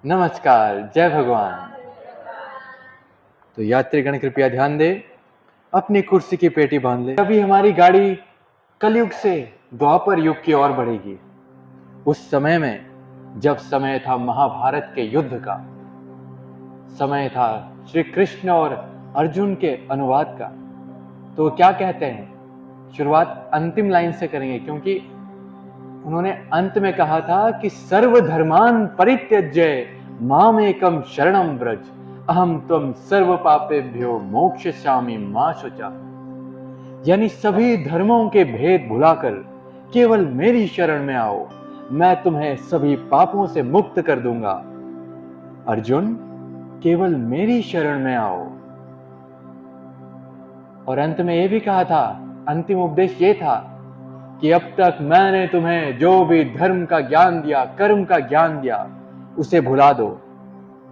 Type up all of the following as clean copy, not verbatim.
नमस्कार, जय भगवान। तो यात्रीगण कृपया ध्यान दें, अपनी कुर्सी की पेटी बांध लें। अभी हमारी गाड़ी कलयुग से द्वापर युग की ओर बढ़ेगी। उस समय में जब समय था महाभारत के युद्ध का, समय था श्री कृष्ण और अर्जुन के अनुवाद का। तो वो क्या कहते हैं, शुरुआत अंतिम लाइन से करेंगे क्योंकि उन्होंने अंत में कहा था कि सर्वधर्मान परित्यज्य मामेकम शरणम व्रज अहम त्वं सर्व पापेभ्यो मोक्षयिष्यामि मा शुचा। यानी सभी धर्मों के भेद भुलाकर केवल मेरी शरण में आओ, मैं तुम्हें सभी पापों से मुक्त कर दूंगा। अर्जुन, केवल मेरी शरण में आओ। और अंत में यह भी कहा था, अंतिम उपदेश ये था कि अब तक मैंने तुम्हें जो भी धर्म का ज्ञान दिया, कर्म का ज्ञान दिया, उसे भुला दो।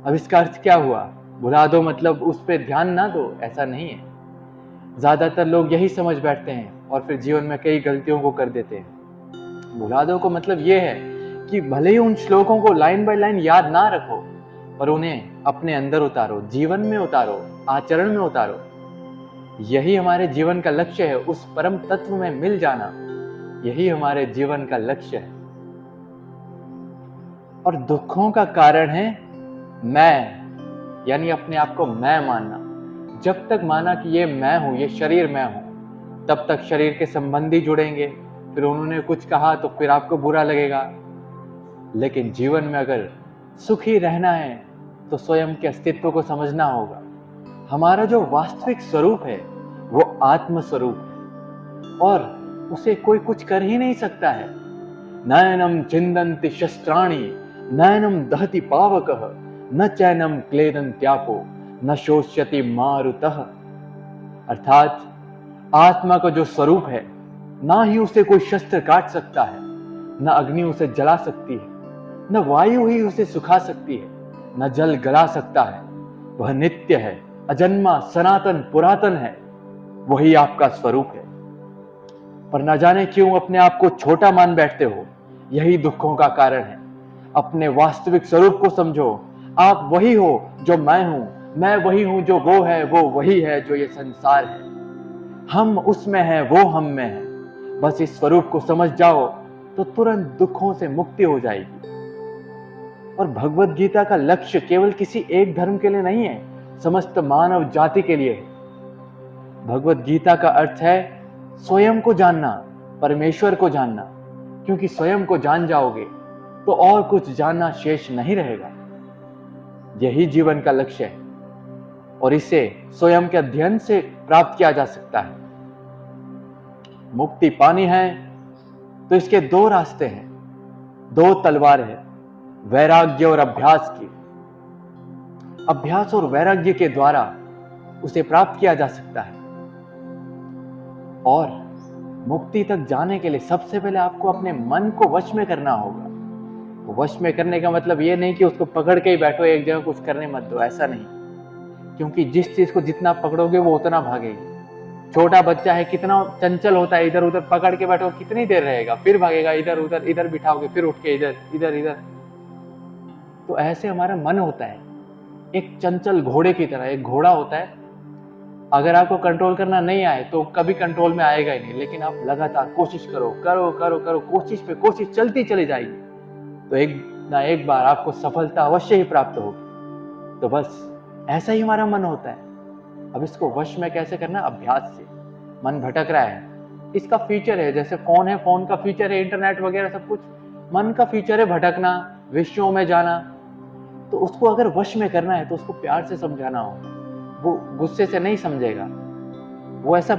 अब इसका अर्थ क्या हुआ? भुला दो मतलब उस पर ध्यान ना दो, ऐसा नहीं है। ज्यादातर लोग यही समझ बैठते हैं और फिर जीवन में कई गलतियों को कर देते हैं। भुला दो को मतलब यह है कि भले ही उन श्लोकों को लाइन बाय लाइन याद ना रखो, पर उन्हें अपने अंदर उतारो, जीवन में उतारो, आचरण में उतारो। यही हमारे जीवन का लक्ष्य है, उस परम तत्व में मिल जाना। यही हमारे जीवन का लक्ष्य है। और दुखों का कारण है मैं, यानी अपने आप को मैं मानना। जब तक माना कि ये मैं हूं, ये शरीर मैं हूं, तब तक शरीर के संबंधी जुड़ेंगे। फिर उन्होंने कुछ कहा तो फिर आपको बुरा लगेगा। लेकिन जीवन में अगर सुखी रहना है तो स्वयं के अस्तित्व को समझना होगा। हमारा जो वास्तविक स्वरूप है वो आत्म स्वरूप है और उसे कोई कुछ कर ही नहीं सकता है। नयनम छिन्दन्ति शस्त्राणि नयनम दहति पावकः न चैनम क्लेदन्त्यापो न शोष्यति मारुतः। अर्थात आत्मा का जो स्वरूप है, ना ही उसे कोई शस्त्र काट सकता है, न अग्नि उसे जला सकती है, न वायु ही उसे सुखा सकती है, न जल गला सकता है। वह नित्य है, अजन्मा, सनातन, पुरातन है। वही आपका स्वरूप है। पर न जाने क्यों अपने आप को छोटा मान बैठते हो। यही दुखों का कारण है। अपने वास्तविक स्वरूप को समझो। आप वही हो जो मैं हूं, मैं वही हूं जो वो है, वो वही है जो ये संसार है। हम उसमें हैं, वो हम में है। बस इस स्वरूप को समझ जाओ तो तुरंत दुखों से मुक्ति हो जाएगी। और भगवत गीता का लक्ष्य केवल किसी एक धर्म के लिए नहीं है, समस्त मानव जाति के लिए है। भगवत गीता का अर्थ है स्वयं को जानना, परमेश्वर को जानना। क्योंकि स्वयं को जान जाओगे तो और कुछ जानना शेष नहीं रहेगा। यही जीवन का लक्ष्य है और इसे स्वयं के अध्ययन से प्राप्त किया जा सकता है। मुक्ति पानी है तो इसके दो रास्ते हैं, दो तलवार है, वैराग्य और अभ्यास की। अभ्यास और वैराग्य के द्वारा उसे प्राप्त किया जा सकता है। और मुक्ति तक जाने के लिए सबसे पहले आपको अपने मन को वश में करना होगा। वश में करने का मतलब ये नहीं कि उसको पकड़ के ही बैठो, एक जगह कुछ करने मत दो, ऐसा नहीं। क्योंकि जिस चीज को जितना पकड़ोगे वो उतना भागेगी। छोटा बच्चा है, कितना चंचल होता है, इधर उधर पकड़ के बैठो कितनी देर रहेगा, फिर भागेगा इधर उधर, इधर बिठाओगे फिर उठ के इधर इधर इधर। तो ऐसे हमारा मन होता है, एक चंचल घोड़े की तरह। एक घोड़ा होता है, अगर आपको कंट्रोल करना नहीं आए तो कभी कंट्रोल में आएगा ही नहीं। लेकिन आप लगातार कोशिश करो करो करो करो, कोशिश पे कोशिश चलती चली जाएगी तो एक ना एक बार आपको सफलता अवश्य ही प्राप्त होगी। तो बस ऐसा ही हमारा मन होता है। अब इसको वश में कैसे करना? अभ्यास से। मन भटक रहा है, इसका फीचर है, जैसे फोन है, फोन का फीचर है इंटरनेट वगैरह सब कुछ। मन का फीचर है भटकना, विषयों में जाना। तो उसको अगर वश में करना है तो उसको प्यार से समझाना होगा। वो गुस्से से नहीं समझेगा। वो ऐसा,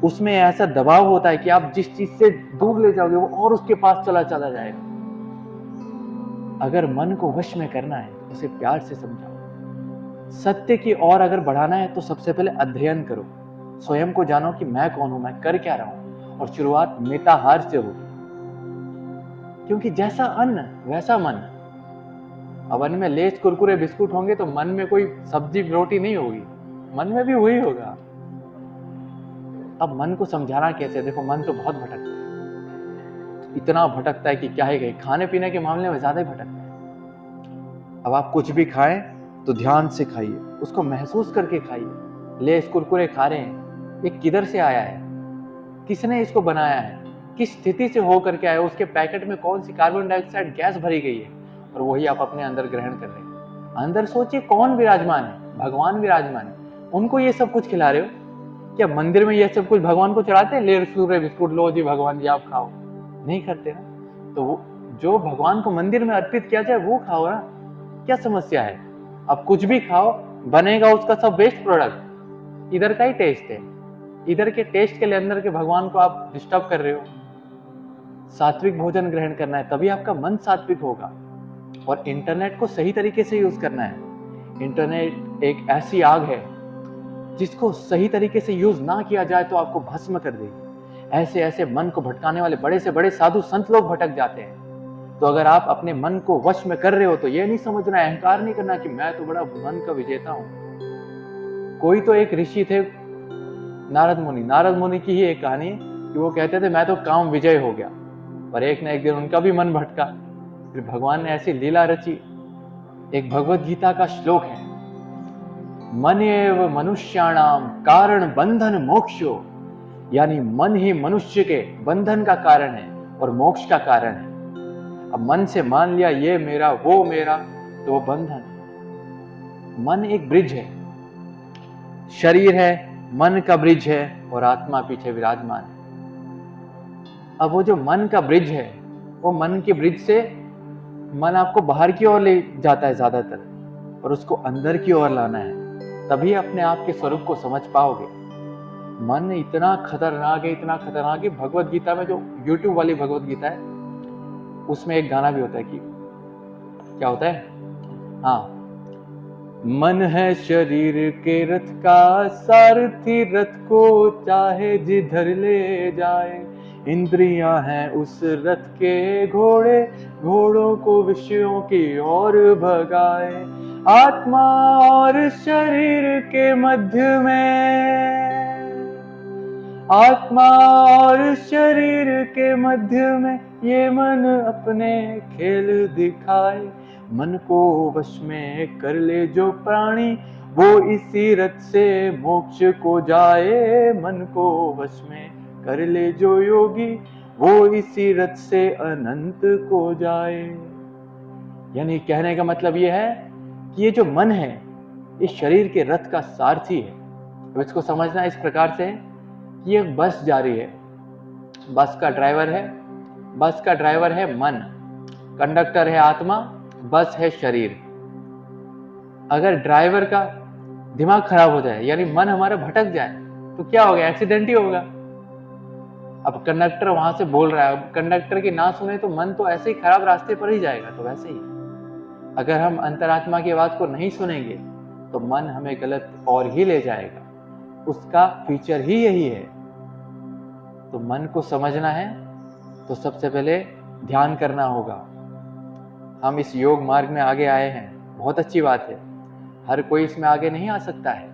उसमें ऐसा दबाव होता है कि आप जिस चीज से दूर ले जाओगे वो और उसके पास चला जाएगा। अगर मन को वश में करना है उसे प्यार से समझाओ। सत्य की ओर अगर बढ़ाना है तो सबसे पहले अध्ययन करो, स्वयं को जानो कि मैं कौन हूं, मैं कर क्या रहा हूं। और शुरुआत मिताहार से होगी, क्योंकि जैसा अन्न वैसा मन। अब अन्न में लेस कुरकुरे बिस्कुट होंगे तो मन में कोई सब्जी रोटी नहीं होगी, मन में भी वही होगा। अब मन को समझाना कैसे? देखो मन तो बहुत भटकता है, इतना भटकता है कि क्या ही कहे। खाने पीने के मामले में ज्यादा ही भटकता है। अब आप कुछ भी खाएं तो ध्यान से खाइए, उसको महसूस करके खाइए। ले इस कुरकुरे खा रहे हैं, ये किधर से आया है, किसने इसको बनाया है, किस स्थिति से हो करके आया, उसके पैकेट में कौन सी कार्बन डाइऑक्साइड गैस भरी गई है, और वही आप अपने अंदर ग्रहण कर रहे हैं। अंदर सोचिए कौन विराजमान है, भगवान विराजमान है। उनको ये सब कुछ खिला रहे हो। क्या मंदिर में ये सब कुछ भगवान को चढ़ाते हैं? ले सूर्य बिस्कुट, लो जी भगवान जी आप खाओ, नहीं करते ना। तो वो जो भगवान को मंदिर में अर्पित किया जाए वो खाओ ना, क्या समस्या है? अब कुछ भी खाओ, बनेगा उसका सब वेस्ट प्रोडक्ट। इधर का ही टेस्ट है, इधर के टेस्ट के लिए अंदर के भगवान को आप डिस्टर्ब कर रहे हो। सात्विक भोजन ग्रहण करना है, तभी आपका मन सात्विक होगा। और इंटरनेट को सही तरीके से यूज करना है। इंटरनेट एक ऐसी आग है जिसको सही तरीके से यूज ना किया जाए तो आपको भस्म कर देगी। ऐसे ऐसे मन को भटकाने वाले बड़े से बड़े साधु संत लोग भटक जाते हैं। तो अगर आप अपने मन को वश में कर रहे हो तो ये नहीं समझना, अहंकार नहीं करना कि मैं तो बड़ा मन का विजेता हूं। कोई तो एक ऋषि थे, नारद मुनि की ही एक कहानी कि वो कहते थे मैं तो काम विजय हो गया, पर एक न एक दिन उनका भी मन भटका। फिर भगवान ने ऐसी लीला रची। एक भगवत गीता का श्लोक है, मन एव मनुष्याणाम कारण बंधन मोक्षो, यानी मन ही मनुष्य के बंधन का कारण है और मोक्ष का कारण है। अब मन से मान लिया ये मेरा वो मेरा, तो वो बंधन। मन एक ब्रिज है, शरीर है, मन का ब्रिज है और आत्मा पीछे विराजमान है। अब वो जो मन का ब्रिज है, वो मन के ब्रिज से मन आपको बाहर की ओर ले जाता है ज्यादातर, और उसको अंदर की ओर लाना है, तभी अपने आप के स्वरूप को समझ पाओगे। मन इतना खतरनाक है, इतना खतरनाक है। भगवत गीता में जो YouTube वाली भगवत गीता है उसमें एक गाना भी होता है कि क्या होता है, हाँ, मन है शरीर के रथ का सारथी, रथ को चाहे जिधर ले जाए। इंद्रियां हैं उस रथ के घोड़े, घोड़ों को विषयों की ओर भगाए। आत्मा और शरीर के मध्य में, आत्मा और शरीर के मध्य में ये मन अपने खेल दिखाए। मन को वश में कर ले जो प्राणी, वो इसी रथ से मोक्ष को जाए। मन को वश में कर ले जो योगी, वो इसी रथ से अनंत को जाए। यानी कहने का मतलब ये है कि ये जो मन है ये शरीर के रथ का सारथी है। तो इसको समझना इस प्रकार से कि एक बस जा रही है, बस का ड्राइवर है, बस का ड्राइवर है मन, कंडक्टर है आत्मा, बस है शरीर। अगर ड्राइवर का दिमाग खराब हो जाए, यानी मन हमारा भटक जाए, तो क्या होगा? एक्सीडेंट ही होगा। अब कंडक्टर वहां से बोल रहा है, अब कंडक्टर की ना सुने तो मन तो ऐसे ही खराब रास्ते पर ही जाएगा। तो वैसे ही अगर हम अंतरात्मा की आवाज को नहीं सुनेंगे तो मन हमें गलत और ही ले जाएगा। उसका फीचर ही यही है। तो मन को समझना है तो सबसे पहले ध्यान करना होगा। हम इस योग मार्ग में आगे आए हैं, बहुत अच्छी बात है। हर कोई इसमें आगे नहीं आ सकता है,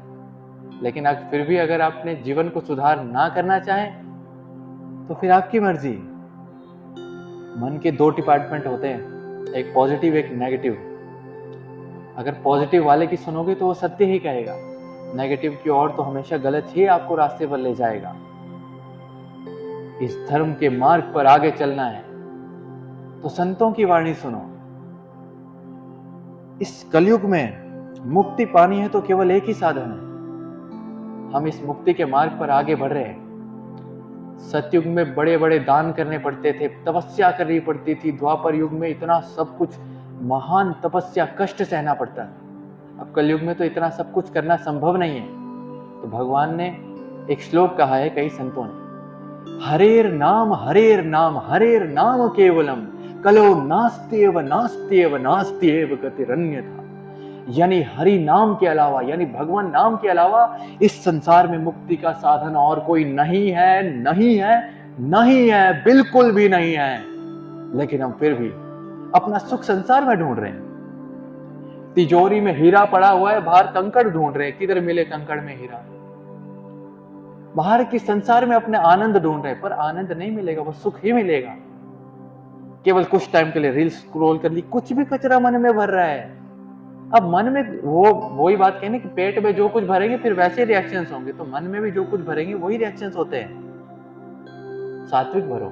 लेकिन फिर भी अगर आपने जीवन को सुधार ना करना चाहें तो फिर आपकी मर्जी। मन के दो डिपार्टमेंट होते हैं, एक पॉजिटिव एक नेगेटिव। अगर पॉजिटिव वाले की सुनोगे तो वो सत्य ही कहेगा, नेगेटिव की ओर तो हमेशा गलत ही आपको रास्ते पर ले जाएगा। इस धर्म के मार्ग पर आगे चलना है तो संतों की वाणी सुनो। इस कलयुग में मुक्ति पानी है तो केवल एक ही साधन है। हम इस मुक्ति के मार्ग पर आगे बढ़ रहे हैं। सतयुग में बड़े बड़े दान करने पड़ते थे, तपस्या करनी पड़ती थी। द्वापर युग में इतना सब कुछ, महान तपस्या, कष्ट सहना पड़ता है। अब कलयुग में तो इतना सब कुछ करना संभव नहीं है। तो भगवान ने एक श्लोक कहा है कई संतों ने, हरेर नाम हरेर नाम केवलम, कलो नास्त्येव नास्त्येव नास्त्येव गतिरन्यथा। यानी हरि नाम के अलावा, यानी भगवान नाम के अलावा इस संसार में मुक्ति का साधन और कोई नहीं है, नहीं है, नहीं है, बिल्कुल भी नहीं है। लेकिन हम फिर भी अपना सुख संसार में ढूंढ रहे हैं। तिजोरी में हीरा पड़ा हुआ है, बाहर कंकड़ ढूंढ रहे हैं, किधर मिले कंकड़ में हीरा। बाहर की संसार में अपने आनंद ढूंढ रहे हैं, पर आनंद नहीं मिलेगा, वो सुख ही मिलेगा। केवल कुछ टाइम के लिए रील्स स्क्रॉल कर ली, कुछ भी कचरा मन में भर रहा है। अब मन में वही बात कहने कि पेट में जो कुछ भरेंगे फिर वैसे रिएक्शंस होंगे, तो मन में भी जो कुछ भरेंगे वही रिएक्शंस होते हैं। सात्विक भरो,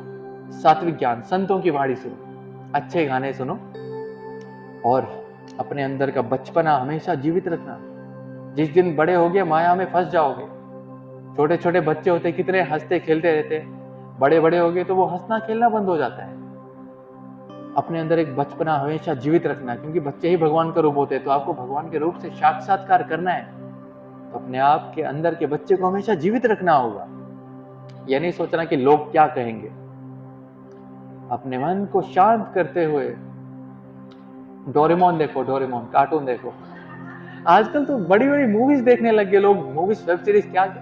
सात्विक ज्ञान, संतों की वाणी सुनो, अच्छे गाने सुनो और अपने अंदर का बचपना हमेशा जीवित रखना। जिस दिन बड़े हो गए माया में फंस जाओगे। छोटे छोटे बच्चे होते कितने हंसते खेलते रहते, बड़े बड़े हो गए तो वो हंसना खेलना बंद हो जाता है। अपने अंदर एक बचपना हमेशा जीवित रखना, क्योंकि बच्चे ही भगवान का रूप होते हैं, तो आपको भगवान के रूप से साक्षात्कार करना है, तो अपने आप के अंदर के बच्चे को हमेशा जीवित रखना होगा। यह नहीं सोचना कि लोग क्या कहेंगे। अपने मन को शांत करते हुए डोरेमोन देखो, डोरेमोन कार्टून देखो। आजकल तो बड़ी बड़ी मूवीज देखने लग गए लोग, मूवीज वेब सीरीज क्या।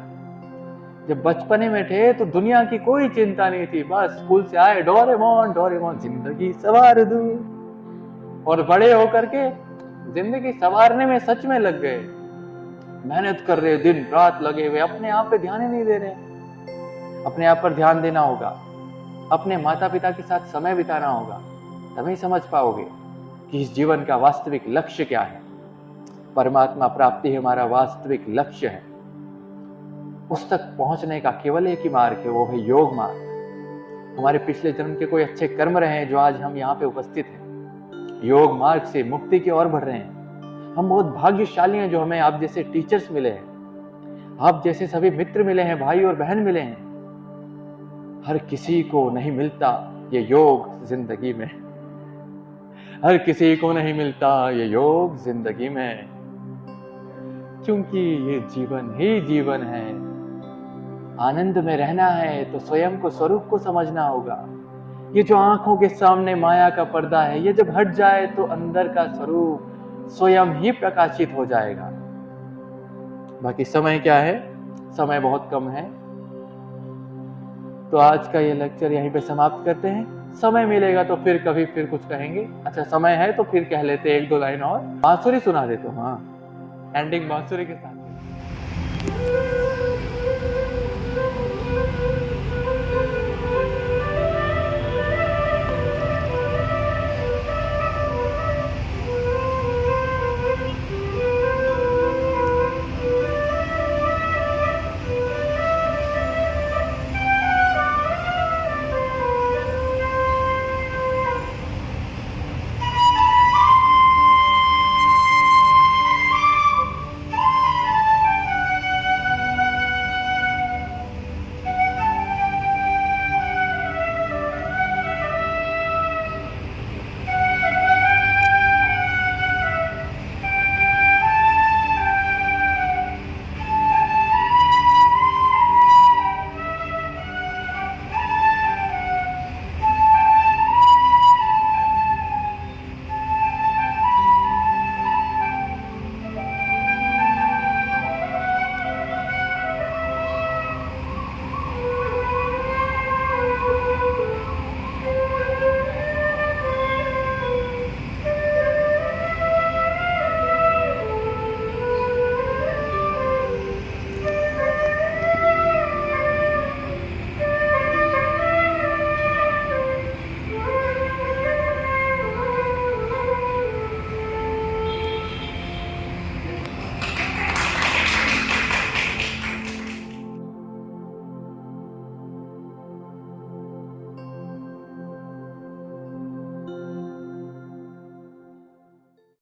जब बचपने में थे तो दुनिया की कोई चिंता नहीं थी, बस स्कूल से आए डोरेमोन डोरेमोन जिंदगी सवार दूं, और बड़े होकर के जिंदगी सवारने में सच में लग गए, मेहनत कर रहे, दिन रात लगे हुए, अपने आप पे ध्यान ही नहीं दे रहे। अपने आप पर ध्यान देना होगा, अपने माता पिता के साथ समय बिताना होगा, तभी समझ पाओगे कि इस जीवन का वास्तविक लक्ष्य क्या है। परमात्मा प्राप्ति हमारा वास्तविक लक्ष्य है। उस तक पहुंचने का केवल एक ही मार्ग है, वो है योग मार्ग। हमारे पिछले जन्म के कोई अच्छे कर्म रहे हैं जो आज हम यहाँ पे उपस्थित हैं। योग मार्ग से मुक्ति की ओर बढ़ रहे हैं। हम बहुत भाग्यशाली हैं जो हमें आप जैसे टीचर्स मिले हैं, आप जैसे सभी मित्र मिले हैं, भाई और बहन मिले हैं। हर किसी को नहीं मिलता ये योग जिंदगी में, हर किसी को नहीं मिलता ये योग जिंदगी में, क्योंकि ये जीवन ही जीवन है। आनंद में रहना है तो स्वयं को, स्वरूप को समझना होगा। ये जो आंखों के सामने माया का पर्दा है, ये जब हट जाए तो अंदर का स्वरूप स्वयं ही प्रकाशित हो जाएगा। बाकी समय क्या है, समय बहुत कम है, तो आज का ये लेक्चर यहीं पे समाप्त करते हैं। समय मिलेगा तो फिर कभी फिर कुछ कहेंगे। अच्छा समय है तो फिर कह लेते एक दो लाइन और। बांसुरी सुना देता हूँ, हाँ, एंडिंग बांसुरी के साथ।